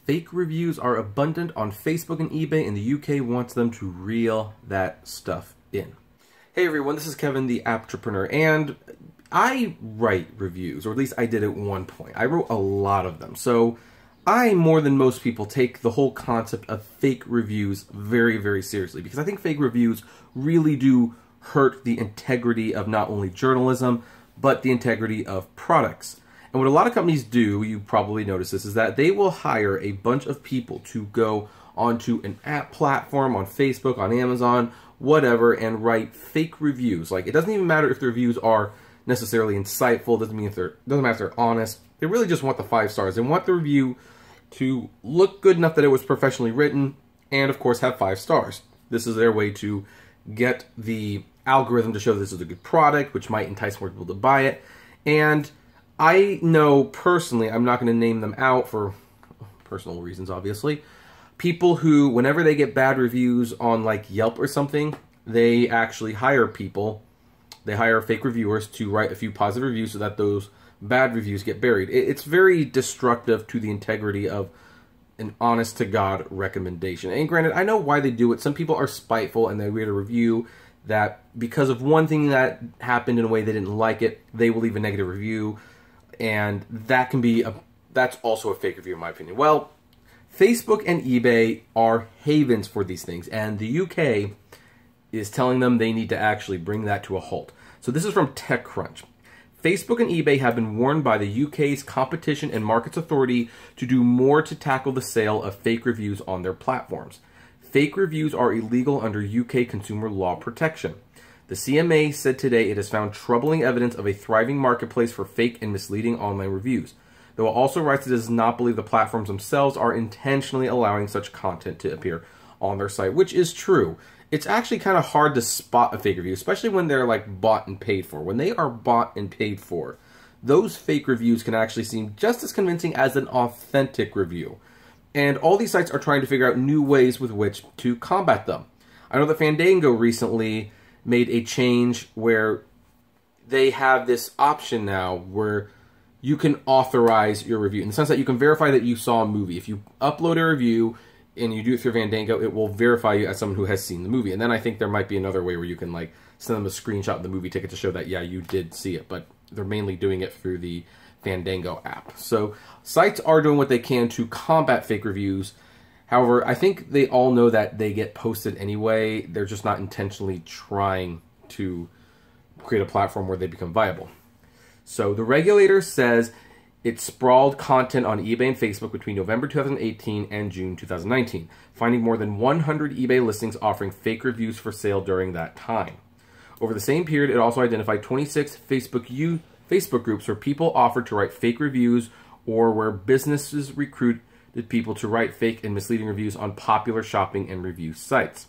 Fake reviews are abundant on Facebook and eBay, and the UK wants them to reel that stuff in. Hey everyone, this is Kevin, the Apptrepreneur, and I write reviews, or at least I did at one point. I wrote a lot of them, so I, more than most people, take the whole concept of fake reviews very, very seriously, because I think fake reviews really do hurt the integrity of not only journalism, but the integrity of products. And what a lot of companies do, you probably notice this, is that they will hire a bunch of people to go onto an app platform on Facebook, on Amazon, whatever, and write fake reviews. Like, it doesn't even matter if the reviews are necessarily insightful, doesn't matter if they're honest. They really just want the 5 stars. They want the review to look good enough that it was professionally written, and of course have 5 stars. This is their way to get the algorithm to show this is a good product, which might entice more people to buy it. And I know personally, I'm not going to name them out for personal reasons, obviously, people who, whenever they get bad reviews on like Yelp or something, they actually hire people. They hire fake reviewers to write a few positive reviews so that those bad reviews get buried. It's very destructive to the integrity of an honest-to-God recommendation. And granted, I know why they do it. Some people are spiteful and they read a review that because of one thing that happened in a way they didn't like it, they will leave a negative review. And that can be that's also a fake review in my opinion. Well, Facebook and eBay are havens for these things, and the UK is telling them they need to actually bring that to a halt. So this is from TechCrunch. Facebook and eBay have been warned by the UK's Competition and Markets Authority to do more to tackle the sale of fake reviews on their platforms. Fake reviews are illegal under UK consumer law protection. The CMA said today it has found troubling evidence of a thriving marketplace for fake and misleading online reviews, though it also writes it does not believe the platforms themselves are intentionally allowing such content to appear on their site, which is true. It's actually kind of hard to spot a fake review, especially when they're like bought and paid for. When they are bought and paid for, those fake reviews can actually seem just as convincing as an authentic review. And all these sites are trying to figure out new ways with which to combat them. I know that Fandango recently made a change where they have this option now where you can authorize your review, in the sense that you can verify that you saw a movie. If you upload a review and you do it through Fandango, it will verify you as someone who has seen the movie. And then I think there might be another way where you can like send them a screenshot of the movie ticket to show that, yeah, you did see it. But they're mainly doing it through the Fandango app. So sites are doing what they can to combat fake reviews. However, I think they all know that they get posted anyway. They're just not intentionally trying to create a platform where they become viable. So the regulator says it sprawled content on eBay and Facebook between November 2018 and June 2019, finding more than 100 eBay listings offering fake reviews for sale during that time. Over the same period, it also identified 26 Facebook groups where people offered to write fake reviews, or where businesses recruited people to write fake and misleading reviews on popular shopping and review sites.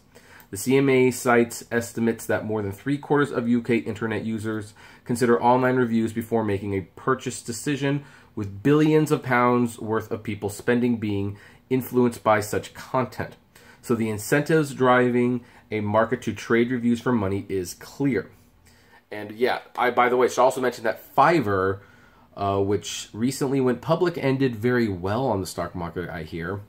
The CMA cites estimates that more than 3/4 of UK internet users consider online reviews before making a purchase decision, with billions of pounds worth of people spending being influenced by such content. So the incentives driving a market to trade reviews for money is clear. And yeah, by the way, should also mention that Fiverr, which recently went public and did very well on the stock market, I hear.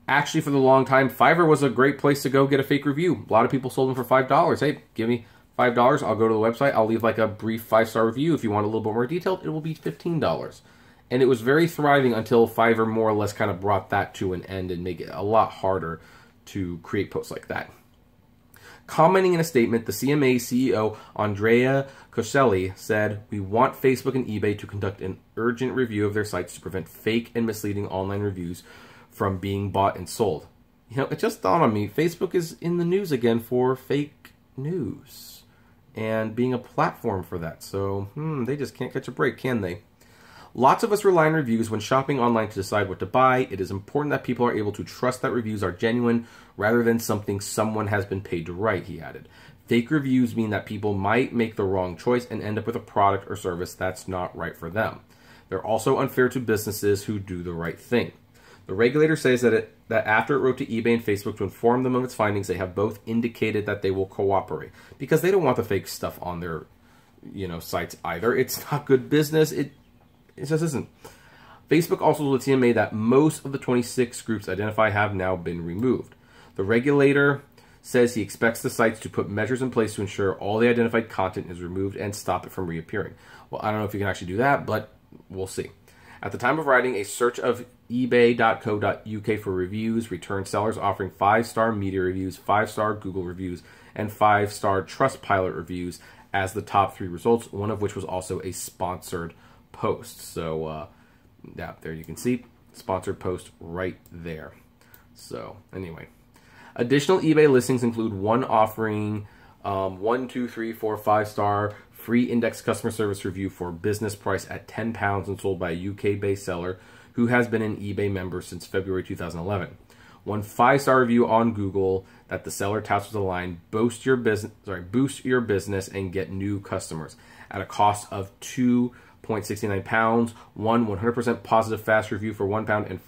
Actually, for the long time, Fiverr was a great place to go get a fake review. A lot of people sold them for $5. Hey, give me $5. I'll go to the website. I'll leave like a brief 5-star review. If you want a little bit more detailed, it will be $15. And it was very thriving until Fiverr more or less kind of brought that to an end and make it a lot harder to create posts like that. Commenting in a statement, the CMA CEO, Andrea Coselli, said, "We want Facebook and eBay to conduct an urgent review of their sites to prevent fake and misleading online reviews from being bought and sold." You know, it just dawned on me, Facebook is in the news again for fake news and being a platform for that. So, they just can't catch a break, can they? Lots of us rely on reviews when shopping online to decide what to buy. It is important that people are able to trust that reviews are genuine rather than something someone has been paid to write, he added. Fake reviews mean that people might make the wrong choice and end up with a product or service that's not right for them. They're also unfair to businesses who do the right thing. The regulator says that after it wrote to eBay and Facebook to inform them of its findings, they have both indicated that they will cooperate, because they don't want the fake stuff on their, sites either. It's not good business. It just isn't. Facebook also told the CMA that most of the 26 groups identified have now been removed. The regulator says he expects the sites to put measures in place to ensure all the identified content is removed and stop it from reappearing. Well, I don't know if you can actually do that, but we'll see. At the time of writing, a search of ebay.co.uk for reviews returned sellers offering 5-star media reviews, 5-star Google reviews, and 5-star Trustpilot reviews as the top 3 results, one of which was also a sponsored post. So, yeah, there you can see sponsored post right there. So, anyway. Additional eBay listings include one offering 1, 2, 3, 4, 5-star free index customer service review for business price at £10 and sold by a UK-based seller who has been an eBay member since February 2011. One 5-star review on Google that the seller touts with the line, boost your business and get new customers at a cost of £2.69. One 100% positive fast review for £1 and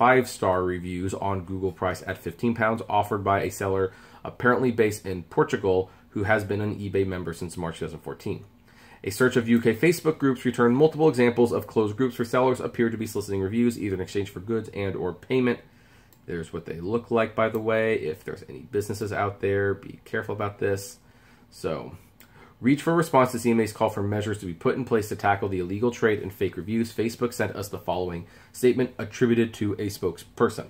5-star reviews on Google price at £15 offered by a seller apparently based in Portugal who has been an eBay member since March 2014. A search of UK Facebook groups returned multiple examples of closed groups where sellers appear to be soliciting reviews either in exchange for goods and or payment. There's what they look like, by the way. If there's any businesses out there, be careful about this. So, reach for a response to CMA's call for measures to be put in place to tackle the illegal trade in fake reviews. Facebook sent us the following statement attributed to a spokesperson.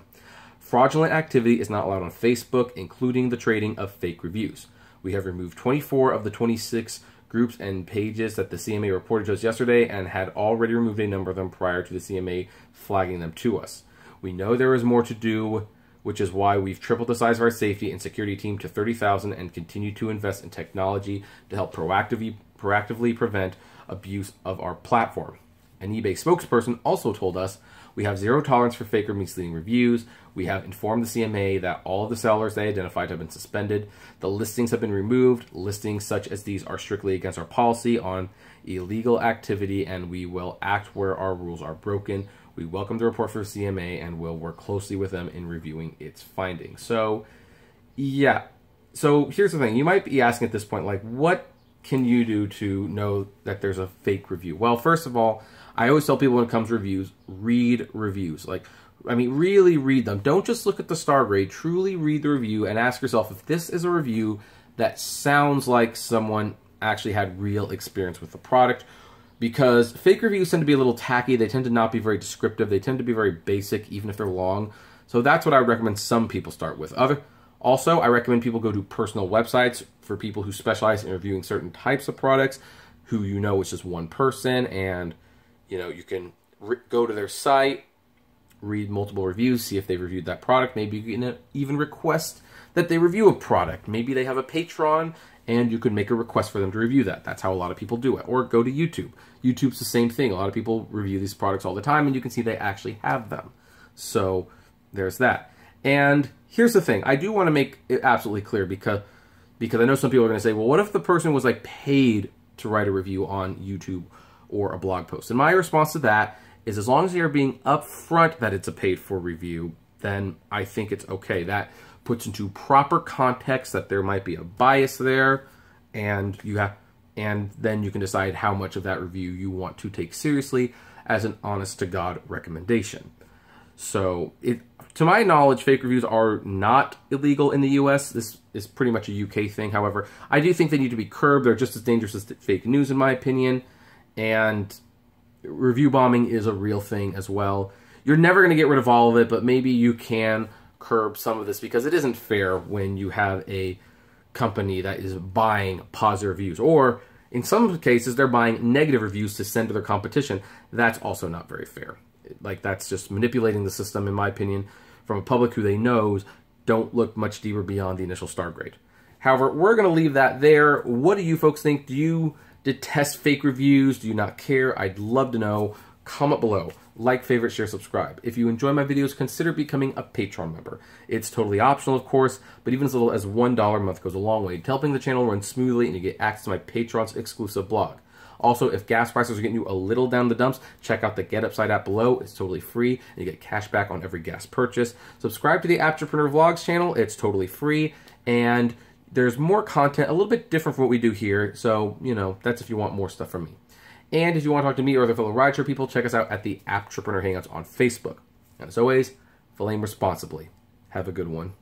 Fraudulent activity is not allowed on Facebook, including the trading of fake reviews. We have removed 24 of the 26 groups and pages that the CMA reported to us yesterday and had already removed a number of them prior to the CMA flagging them to us. We know there is more to do, which is why we've tripled the size of our safety and security team to 30,000 and continue to invest in technology to help proactively prevent abuse of our platform. An eBay spokesperson also told us we have zero tolerance for fake or misleading reviews. We have informed the CMA that all of the sellers they identified have been suspended. The listings have been removed. Listings such as these are strictly against our policy on illegal activity, and we will act where our rules are broken. We welcome the report for CMA and will work closely with them in reviewing its findings. So, yeah. So here's the thing. You might be asking at this point, like, what can you do to know that there's a fake review? Well, first of all, I always tell people when it comes to reviews, read reviews. Like, I mean, really read them. Don't just look at the star grade. Truly read the review and ask yourself if this is a review that sounds like someone actually had real experience with the product. Because fake reviews tend to be a little tacky. They tend to not be very descriptive. They tend to be very basic, even if they're long. So that's what I would recommend some people start with. Also, I recommend people go to personal websites for people who specialize in reviewing certain types of products, who you know it's just one person, and you know you can go to their site, read multiple reviews, see if they've reviewed that product. Maybe you can even request that they review a product. Maybe they have a Patreon, and you could make a request for them to review that. That's how a lot of people do it. Or go to YouTube. YouTube's the same thing. A lot of people review these products all the time, and you can see they actually have them. So there's that. And here's the thing. I do want to make it absolutely clear because I know some people are going to say, well, what if the person was like paid to write a review on YouTube or a blog post? And my response to that is as long as you're being upfront that it's a paid for review, then I think it's okay. That puts into proper context that there might be a bias there, and then you can decide how much of that review you want to take seriously as an honest-to-God recommendation. So, to my knowledge, fake reviews are not illegal in the US. This is pretty much a UK thing. However, I do think they need to be curbed. They're just as dangerous as fake news, in my opinion. And review bombing is a real thing as well. You're never going to get rid of all of it, but maybe you can curb some of this, because it isn't fair when you have a company that is buying positive reviews, or in some cases they're buying negative reviews to send to their competition. That's also not very fair. Like, that's just manipulating the system, in my opinion, from a public who they knows don't look much deeper beyond the initial star grade. However, we're going to leave that there. What do you folks think? Do you detest fake reviews? Do you not care? I'd love to know. Comment below. Like, favorite, share, subscribe. If you enjoy my videos, consider becoming a Patreon member. It's totally optional, of course, but even as little as $1 a month goes a long way to helping the channel run smoothly, and you get access to my Patreon's exclusive blog. Also, if gas prices are getting you a little down the dumps, check out the Get Upside app below. It's totally free, and you get cash back on every gas purchase. Subscribe to the Apptrepreneur Vlogs channel. It's totally free, and there's more content, a little bit different from what we do here, so, you know, that's if you want more stuff from me. And if you want to talk to me or other fellow rideshare people, check us out at the Apptrepreneur Hangouts on Facebook. And as always, flame responsibly. Have a good one.